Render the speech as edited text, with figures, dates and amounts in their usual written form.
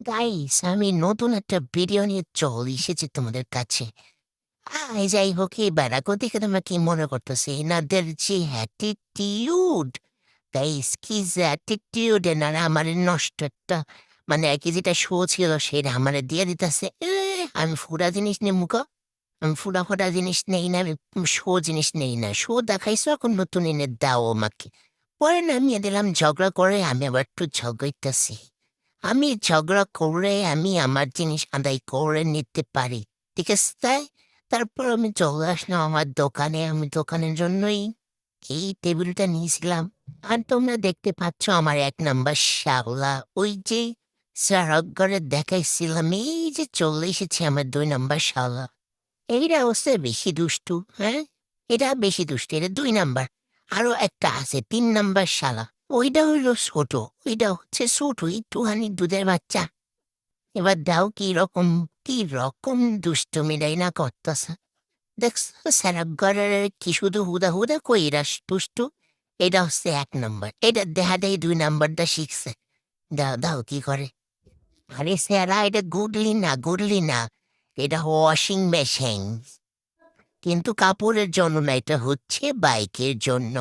Guys, আমি নতুন একটা ভিডিও নিয়ে চলে এসেছি তোমাদের কাছে। যাই হোক, এই বেড়াকো দেখে তোমরা কি মনে করতেছে? এনাদের যে অ্যাটিটিউড, গাইস, কি যে অ্যাটিটিউড! এনারা আমার নষ্ট একটা, মানে কি যেটা শো ছিল সেটা আমার দিয়ে দিতেছে। আমি ফুরা জিনিস নেই মুখো, আমি ফুরা ফোটা জিনিস নেই না, আমি শো জিনিস নেই না। শো দেখাইছো, এখন নতুন এনে দাও আমাকে। পরে নামিয়ে দিলাম ঝগড়া করে, আমি আবার একটু ঝগড়াইতেছি। আমি ঝগড়া করে আমি আমার জিনিস আদায় করে নিতে পারি, ঠিক আছে? তারপর আমি চলে আসলাম আমার দোকানে। আমি দোকানের জন্যই এই টেবিলটা নিয়েছিলাম। আর তোমরা দেখতে পাচ্ছ আমার ১ নাম্বার শাওলা, ওই যে সারাগড়ে দেখাইছিলাম, এই যে চলে এসেছে আমার ২ নাম্বার শাওলা। এইটা হচ্ছে বেশি দুষ্টু, হ্যাঁ, এটা বেশি দুষ্টু, এটা ২ নাম্বার। আরো একটা আছে ৩ নাম্বার শালা, ওইটা হইলো ছোট। ওইটা হচ্ছে ছোট, একটুখানি দুধের বাচ্চা। এবার দাও কি রকম দুষ্টুমিরাই না করতেছে। দেখছো স্যারাগরের কি শুধু হুদা হুদা কইরাস দুষ্টু। এটা হচ্ছে ১ নাম্বার, এটা দেখা দেয় ২ নাম্বারটা শিখছে। দাও দাও কি করে। আরে স্যারা, এটা গুডলি না, গুডলি না, এটা ওয়াশিং মেশিন। কিন্তু কাপড়ের জন্য না, এটা হচ্ছে বাইকের জন্য।